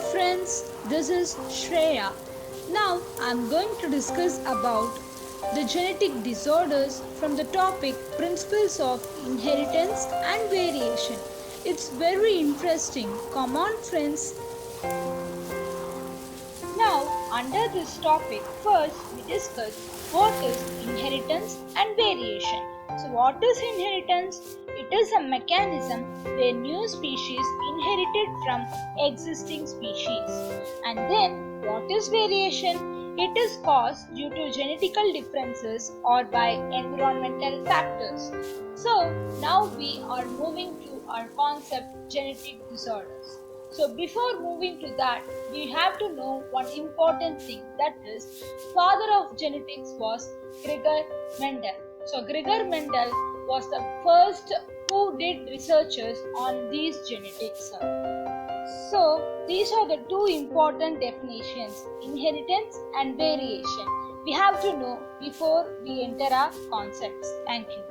Hi friends, this is Shreya. Now I'm going to discuss about the genetic disorders from the topic Principles of Inheritance and Variation. It's very interesting. Come on friends. Now, under this topic, first we discuss what is inheritance and variation. So, what is inheritance? It is a mechanism where new species inherited from existing species. And then, what is variation? It is caused due to genetical differences or by environmental factors. So, now we are moving to our concept genetic disorders. So before moving to that, we have to know one important thing, that is father of genetics was Gregor Mendel. So Gregor Mendel was the first who did researches on these genetics. So these are the two important definitions, inheritance and variation. We have to know before we enter our concepts. Thank you.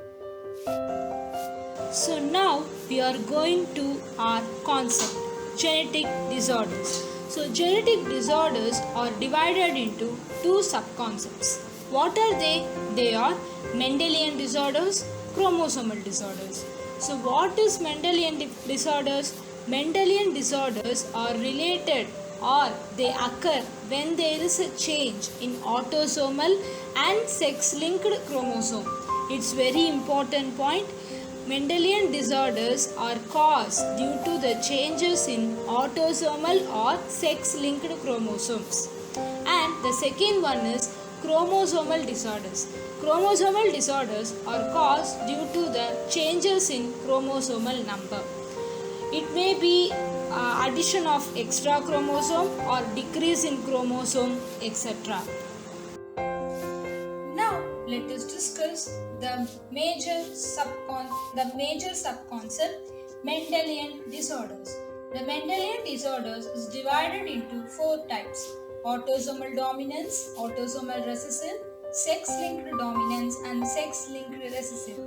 So now we are going to our concept, genetic disorders. So genetic disorders are divided into two subconcepts. What are they? They are Mendelian disorders, chromosomal disorders. So what is Mendelian disorders? Mendelian disorders are related or they occur when there is a change in autosomal and sex-linked chromosome. It's very important point. Mendelian disorders are caused due to the changes in autosomal or sex-linked chromosomes. And the second one is chromosomal disorders. Chromosomal disorders are caused due to the changes in chromosomal number. It may be addition of extra chromosome or decrease in chromosome, etc. Now let us discuss the major subconcept, Mendelian disorders. The Mendelian disorders is divided into four types: autosomal dominance, autosomal recessive, sex-linked dominance, and sex-linked recessive.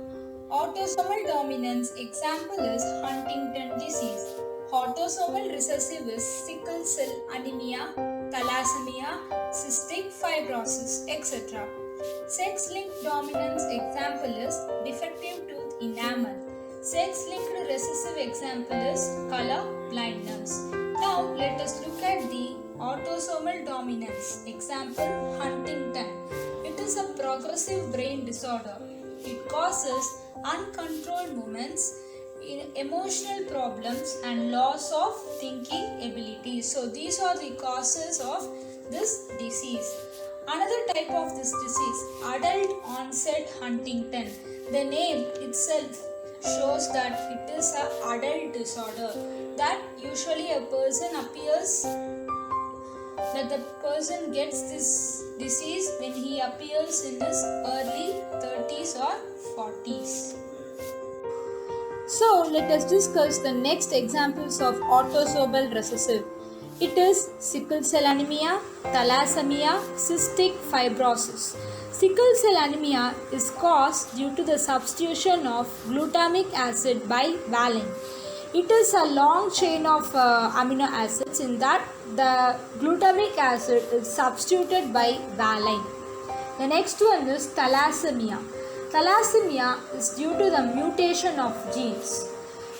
Autosomal dominance example is Huntington disease. Autosomal recessive is sickle cell anemia, thalassemia, cystic fibrosis, etc. Sex-linked dominance example is defective tooth enamel. Sex-linked recessive example is color blindness. Now let us look at the autosomal dominance example, Huntington. It is a progressive brain disorder. It causes uncontrolled movements, emotional problems and loss of thinking ability. So these are the causes of this disease. Another type of this disease, adult onset Huntington. The name itself shows that it is an adult disorder, that usually a person gets this disease when he appears in his early 30s or 40s. So let us discuss the next examples of autosomal recessive. It is sickle cell anemia, thalassemia, cystic fibrosis. Sickle cell anemia is caused due to the substitution of glutamic acid by valine. It is a long chain of amino acids in that the glutamic acid is substituted by valine. The next one is thalassemia. Thalassemia is due to the mutation of genes.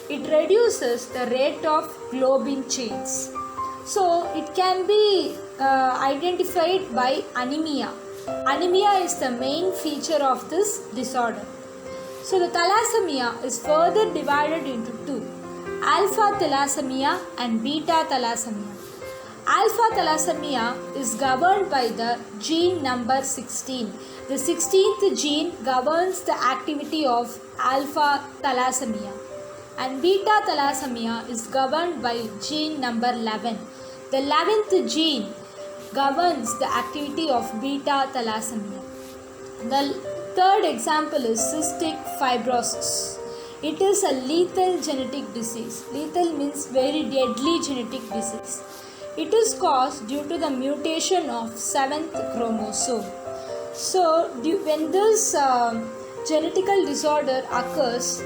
It reduces the rate of globin chains. So it can be identified by anemia. Anemia is the main feature of this disorder. So the thalassemia is further divided into two: alpha thalassemia and beta thalassemia. Alpha thalassemia is governed by the gene number 16. The 16th gene governs the activity of alpha thalassemia. And beta thalassemia is governed by gene number 11. The 11th gene governs the activity of beta thalassemia. The third example is cystic fibrosis. It is a lethal genetic disease. Lethal means very deadly genetic disease. It is caused due to the mutation of 7th chromosome. So when this genetical disorder occurs,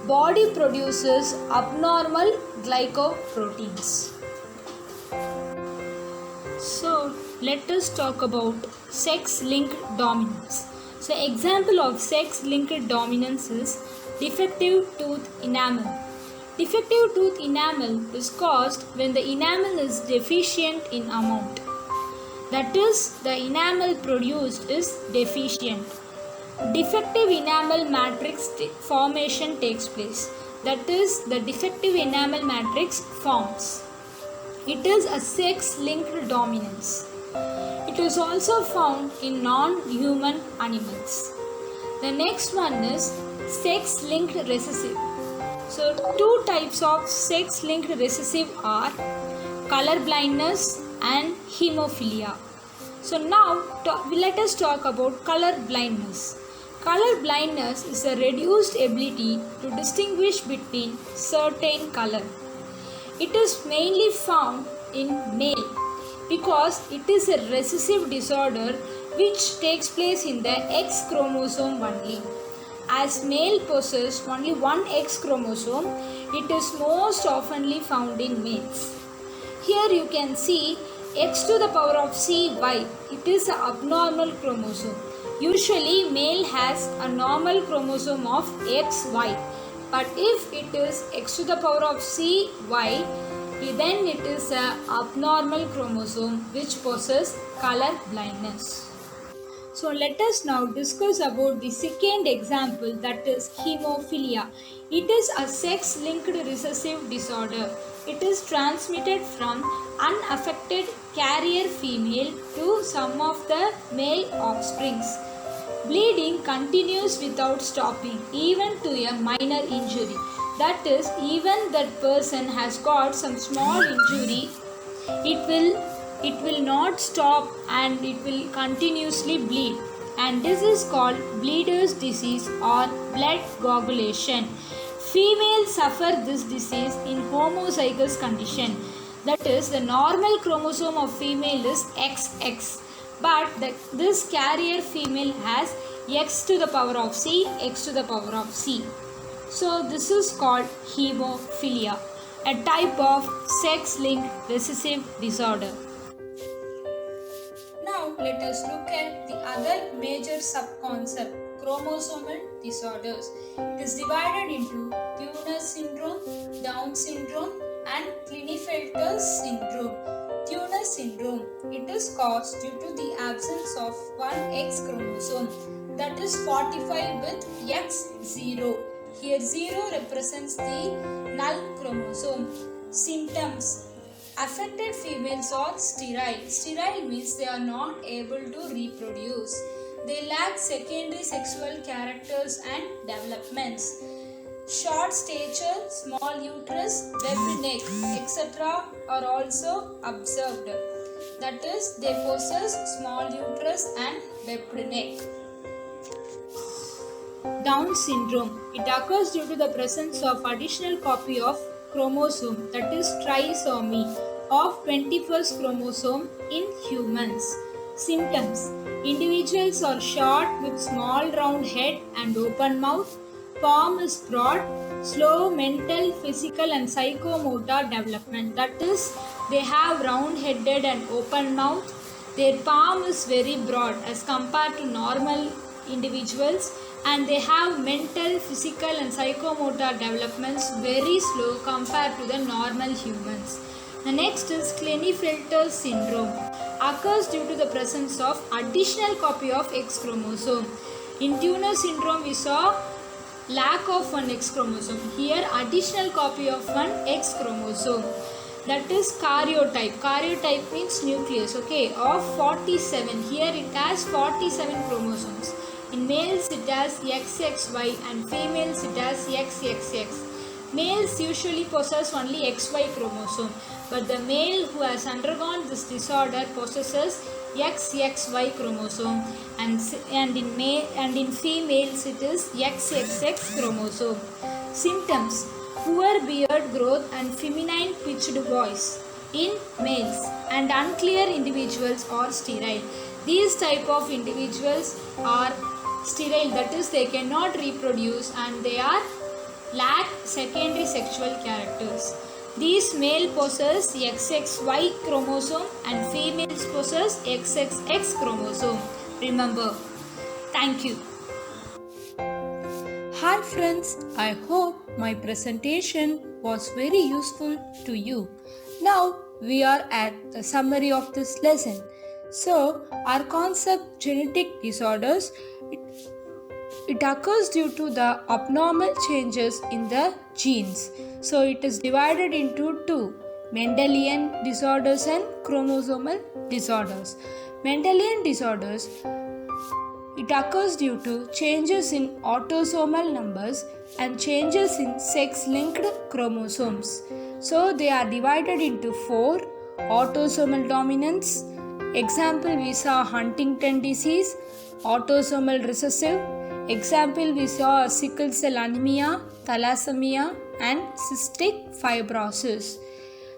body produces abnormal glycoproteins. So let us talk about sex-linked dominance. So example of sex-linked dominance is defective tooth enamel. Defective tooth enamel is caused when the enamel is deficient in amount. That is, the enamel produced is deficient. Defective enamel matrix formation takes place. That is, the defective enamel matrix forms. It is a sex-linked dominance. It is also found in non-human animals. The next one is sex-linked recessive. So, two types of sex-linked recessive are color blindness and hemophilia. So now let us talk about color blindness. Color blindness is a reduced ability to distinguish between certain color. It is mainly found in male because it is a recessive disorder which takes place in the X chromosome only. As male possess only one X chromosome, it is most oftenly found in males. Here you can see X to the power of CY. It is an abnormal chromosome. Usually male has a normal chromosome of XY. But if it is X to the power of CY, then it is an abnormal chromosome which possesses color blindness. So let us now discuss about the second example, that is hemophilia. It is a sex-linked recessive disorder. It is transmitted from unaffected carrier female to some of the male offsprings. Bleeding continues without stopping, even to a minor injury. That is, even that person has got some small injury, it will not stop and it will continuously bleed, and this is called bleeder's disease or blood coagulation. Females suffer this disease in homozygous condition. That is, the normal chromosome of female is XX, but this carrier female has X to the power of C, X to the power of C. So this is called hemophilia, a type of sex-linked recessive disorder. Now let us look at the other major subconcept, chromosomal disorders. It is divided into Turner syndrome, Down syndrome and Klinefelter syndrome. Turner syndrome, it is caused due to the absence of one X chromosome, that is 45 with X0. Here 0 represents the null chromosome. Symptoms: affected females are sterile. Sterile means they are not able to reproduce. They lack secondary sexual characters and developments. Short stature, small uterus, webbed neck, etc. are also observed. That is, they possess small uterus and webbed neck. Down syndrome. It occurs due to the presence of additional copy of chromosome, that is trisomy, of 21st chromosome in humans. Symptoms: individuals are short with small round head and open mouth. Palm is broad. Slow mental, physical and psychomotor development. That is, they have round headed and open mouth. Their palm is very broad as compared to normal individuals, and they have mental, physical and psychomotor developments very slow compared to the normal humans. The next is Klinefelter syndrome. Occurs due to the presence of additional copy of X chromosome. In Turner syndrome we saw lack of one X chromosome. Here additional copy of one X chromosome. That is karyotype. Karyotype means nucleus, okay, of 47. Here it has 47 chromosomes. In males it has XXY and females it has XXX. Males usually possess only XY chromosome, but the male who has undergone this disorder possesses XXY chromosome, and in females it is XXX chromosome. Symptoms: poor beard growth and feminine pitched voice in males, and unclear individuals are sterile. These type of individuals are sterile, that is, they cannot reproduce and they are lack secondary sexual characters. These male possess XXY chromosome and females possess XXX chromosome. Remember. Thank you. Hi friends, I hope my presentation was very useful to you. Now we are at the summary of this lesson. So our concept genetic disorders, it occurs due to the abnormal changes in the genes. So it is divided into two: Mendelian disorders and chromosomal disorders. Mendelian disorders, it occurs due to changes in autosomal numbers and changes in sex-linked chromosomes. So they are divided into four: autosomal dominance. Example, we saw Huntington disease. Autosomal recessive. Example, we saw sickle cell anemia, thalassemia, and cystic fibrosis.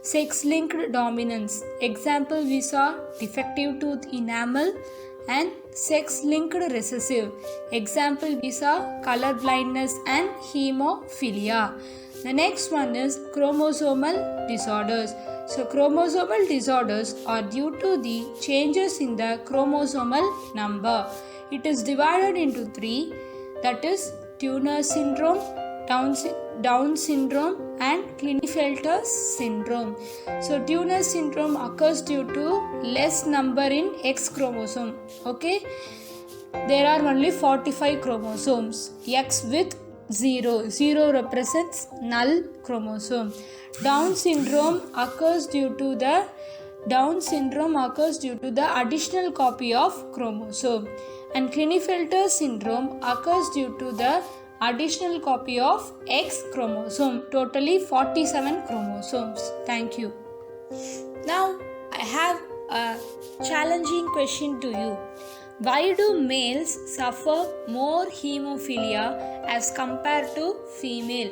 Sex-linked dominance. Example, we saw defective tooth enamel and sex-linked recessive. Example, we saw color blindness and hemophilia. The next one is chromosomal disorders. So chromosomal disorders are due to the changes in the chromosomal number. It is divided into three, that is Turner syndrome, Down syndrome, and Klinefelter syndrome. So Turner syndrome occurs due to less number in X chromosome. Okay, there are only 45 chromosomes. X with 0. 0 represents null chromosome. Down syndrome occurs due to the additional copy of chromosome, and Klinefelter syndrome occurs due to the additional copy of X chromosome. Totally 47 chromosomes. Thank you. Now I have a challenging question to you. Why do males suffer more hemophilia as compared to female?